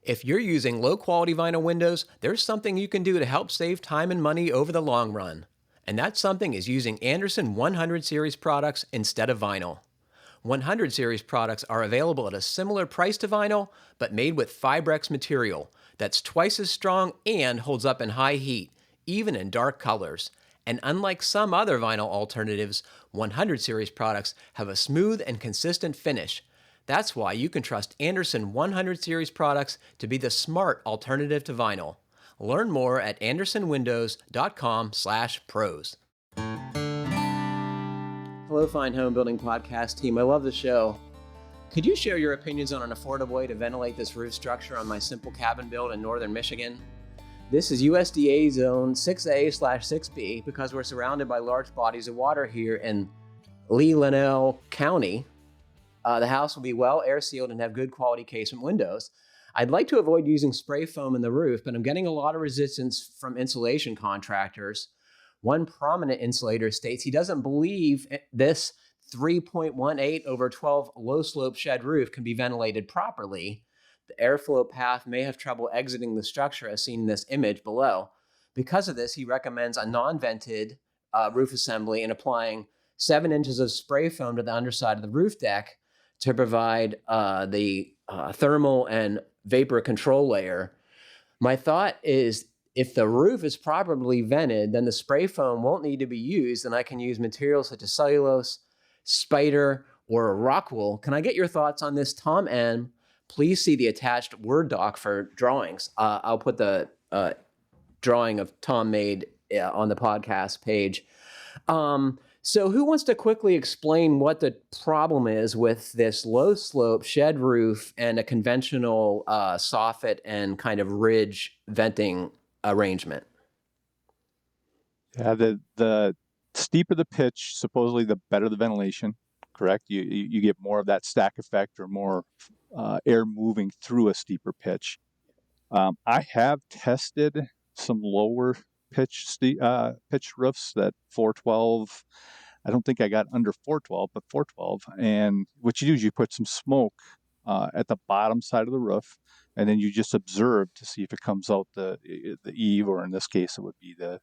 If you're using low-quality vinyl windows, there's something you can do to help save time and money over the long run. And that something is using Andersen 100 Series products instead of vinyl. 100 Series products are available at a similar price to vinyl, but made with Fibrex material that's twice as strong and holds up in high heat, even in dark colors. And unlike some other vinyl alternatives, 100 Series products have a smooth and consistent finish. That's why you can trust Andersen 100 Series products to be the smart alternative to vinyl. Learn more at andersenwindows.com/pros. Hello, Fine Homebuilding Podcast team. I love the show. Could you share your opinions on an affordable way to ventilate this roof structure on my simple cabin build in northern Michigan? This is USDA Zone 6A/6B because we're surrounded by large bodies of water here in Lee-Linnell County. The house will be well air sealed and have good quality casement windows. I'd like to avoid using spray foam in the roof, but I'm getting a lot of resistance from insulation contractors. One prominent insulator states he doesn't believe this 3.18/12 low slope shed roof can be ventilated properly. The airflow path may have trouble exiting the structure as seen in this image below. Because of this, he recommends a non-vented roof assembly and applying 7 inches of spray foam to the underside of the roof deck to provide the thermal and vapor control layer. My thought is if the roof is properly vented, then the spray foam won't need to be used, and I can use materials such as cellulose, spider, or Rockwool. Can I get your thoughts on this, Tom M.? Please see the attached Word doc for drawings. I'll put the drawing of Tom made on the podcast page. So who wants to quickly explain what the problem is with this low slope shed roof and a conventional soffit and kind of ridge venting arrangement? Yeah, the steeper the pitch, supposedly the better the ventilation, correct? You get more of that stack effect or more air moving through a steeper pitch. I have tested some lower pitch roofs that 412. I don't think I got under 412, but 412. And what you do is you put some smoke at the bottom side of the roof, and then you just observe to see if it comes out the eave, or in this case, it would be the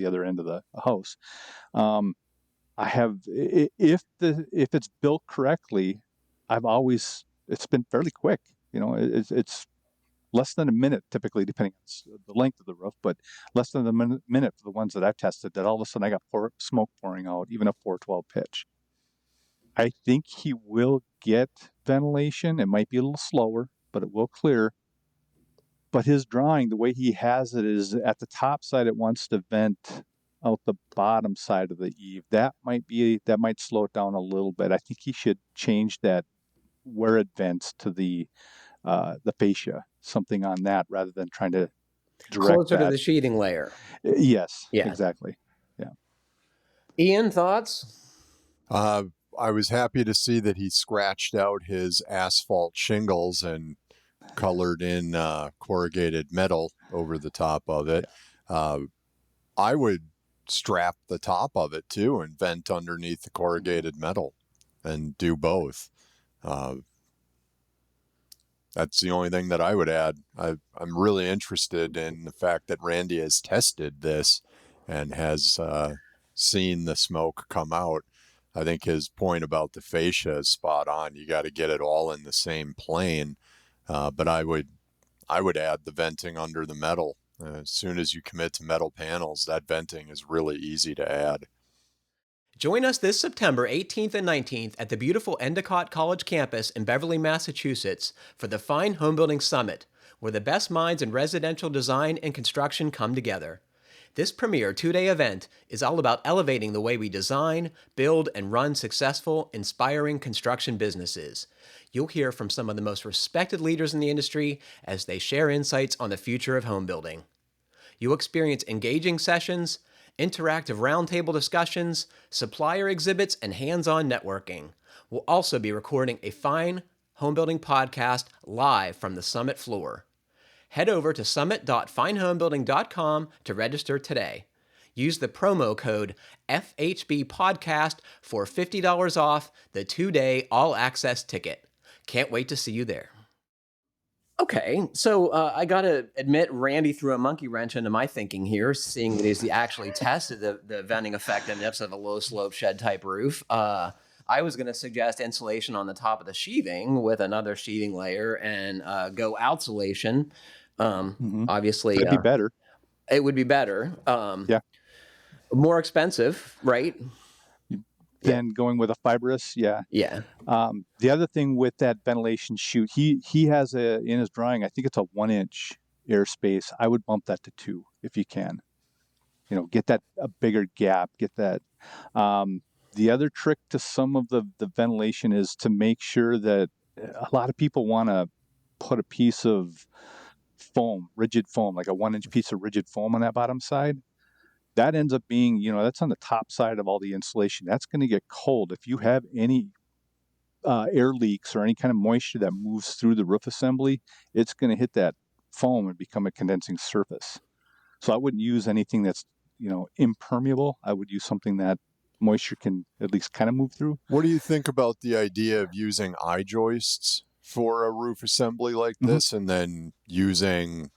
other end of the house. I have, if it's built correctly, it's been fairly quick. It's less than a minute typically, depending on the length of the roof, but less than a minute for the ones that I've tested, that all of a sudden I got smoke pouring out, even a 412 pitch. I think he will get ventilation. It might be a little slower, but it will clear. But his drawing, the way he has it, is at the top side it wants to vent out the bottom side of the eave. That might slow it down a little bit. I think he should change that where it vents to the fascia, something on that, rather than trying to direct closer that to the sheathing layer. Yes, Yeah. Exactly. Yeah. Ian, thoughts? I was happy to see that he scratched out his asphalt shingles and colored in corrugated metal over the top of it. I would strap the top of it too and vent underneath the corrugated metal and do both. That's the only thing that I would add. I'm really interested in the fact that Randy has tested this and has seen the smoke come out. I think his point about the fascia is spot on. You got to get it all in the same plane. But I would add the venting under the metal. As soon as you commit to metal panels, that venting is really easy to add. Join us this September 18th and 19th at the beautiful Endicott College campus in Beverly, Massachusetts for the Fine Homebuilding Summit, where the best minds in residential design and construction come together. This premier 2-day event is all about elevating the way we design, build, and run successful, inspiring construction businesses. You'll hear from some of the most respected leaders in the industry as they share insights on the future of home building. You'll experience engaging sessions, interactive roundtable discussions, supplier exhibits, and hands-on networking. We'll also be recording a Fine Homebuilding Podcast live from the summit floor. Head over to summit.finehomebuilding.com to register today. Use the promo code FHB Podcast for $50 off the 2-day all-access ticket. Can't wait to see you there. Okay, so I got to admit, Randy threw a monkey wrench into my thinking here, seeing that he's actually tested the venting effectiveness of a low slope shed type roof. I was going to suggest insulation on the top of the sheathing with another sheathing layer and go outsulation. Obviously, That'd be better. it would be better. Yeah. More expensive, right? Than going with a fibrous. Yeah. Yeah. The other thing with that ventilation chute, he has in his drawing, I think it's a 1-inch airspace. I would bump that to 2 if you can. Get that a bigger gap. Get that. The other trick to some of the ventilation is to make sure that a lot of people want to put a piece of foam, rigid foam, like a 1-inch piece of rigid foam on that bottom side. That ends up being, that's on the top side of all the insulation. That's going to get cold. If you have any air leaks or any kind of moisture that moves through the roof assembly, it's going to hit that foam and become a condensing surface. So I wouldn't use anything that's, impermeable. I would use something that moisture can at least kind of move through. What do you think about the idea of using I-joists for a roof assembly like this, and then using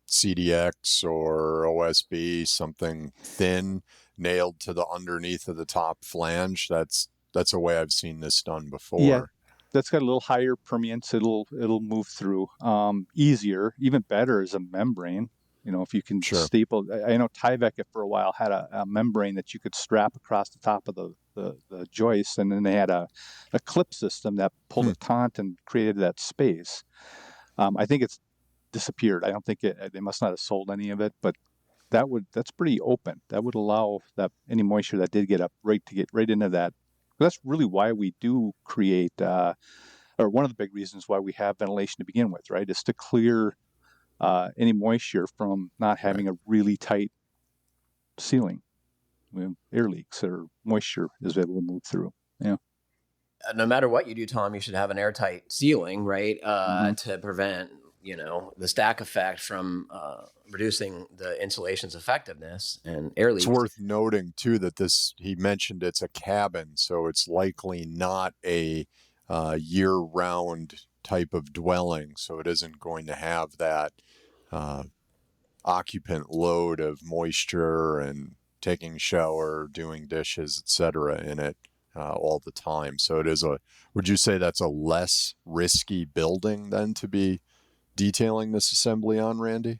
CDX or OSB, something thin nailed to the underneath of the top flange? That's a way I've seen this done before. Yeah, that's got a little higher permeance. It'll move through easier. Even better is a membrane. If you can staple. I know Tyvek for a while had a membrane that you could strap across the top of the joist, and then they had a clip system that pulled a taunt and created that space. I think it's disappeared. I don't think they must not have sold any of it, but that's pretty open. That would allow that any moisture that did get right into that. That's really why we do create, or one of the big reasons why we have ventilation to begin with, right? Is to clear any moisture from not having a really tight ceiling. Air leaks or moisture is able to move through. Yeah. No matter what you do, Tom, you should have an airtight ceiling, right? To prevent, the stack effect from reducing the insulation's effectiveness and air leaks. It's worth noting too that he mentioned it's a cabin, so it's likely not a year-round type of dwelling, so it isn't going to have that occupant load of moisture and taking a shower, doing dishes, etc. in it all the time. So it is would you say that's a less risky building than to be detailing this assembly on, Randy?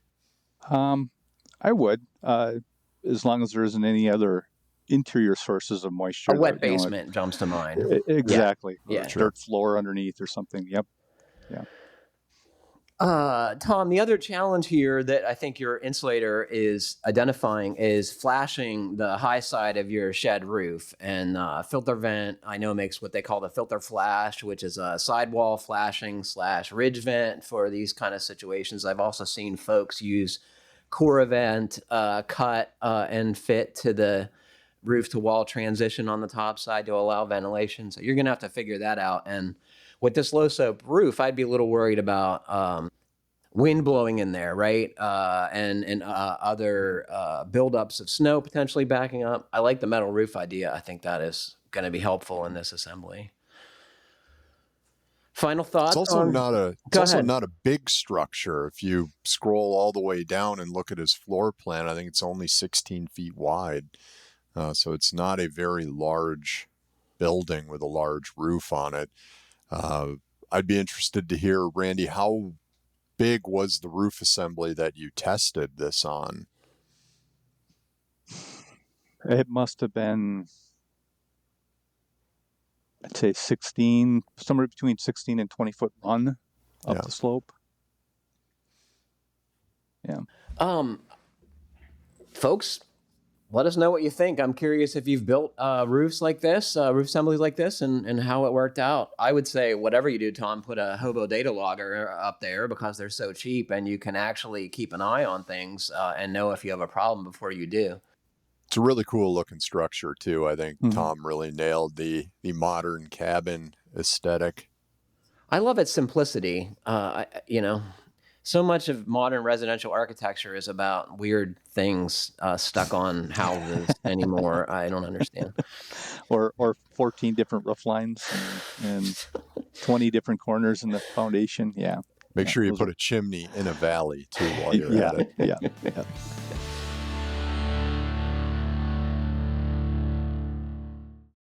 I would, as long as there isn't any other interior sources of moisture. A wet basement jumps to mind. Exactly. Yeah. Dirt floor underneath or something. Yep. Yeah. Tom, the other challenge here that I think your insulator is identifying is flashing the high side of your shed roof. And filter vent, I know, makes what they call the filter flash, which is a sidewall flashing / ridge vent for these kind of situations. I've also seen folks use core vent, cut and fit to the roof to wall transition on the top side to allow ventilation. So you're going to have to figure that out. And with this low slope roof, I'd be a little worried about wind blowing in there, right? And other buildups of snow potentially backing up. I like the metal roof idea. I think that is going to be helpful in this assembly. Final thoughts? It's also not a big structure. If you scroll all the way down and look at his floor plan, I think it's only 16 feet wide. So it's not a very large building with a large roof on it. I'd be interested to hear, Randy, how big was the roof assembly that you tested this on? It must have been, I'd say 16, somewhere between 16 and 20 foot run up the slope. Yeah. Folks, let us know what you think. I'm curious if you've built roofs like this, roof assemblies like this, and how it worked out. I would say whatever you do, Tom, put a hobo data logger up there because they're so cheap and you can actually keep an eye on things and know if you have a problem before you do. It's a really cool looking structure too. I think Tom really nailed the modern cabin aesthetic. I love its simplicity. So much of modern residential architecture is about weird things stuck on houses anymore. I don't understand. Or 14 different roof lines and 20 different corners in the foundation. Yeah. Make sure you those put are- a chimney in a valley too while you're at it. Yeah.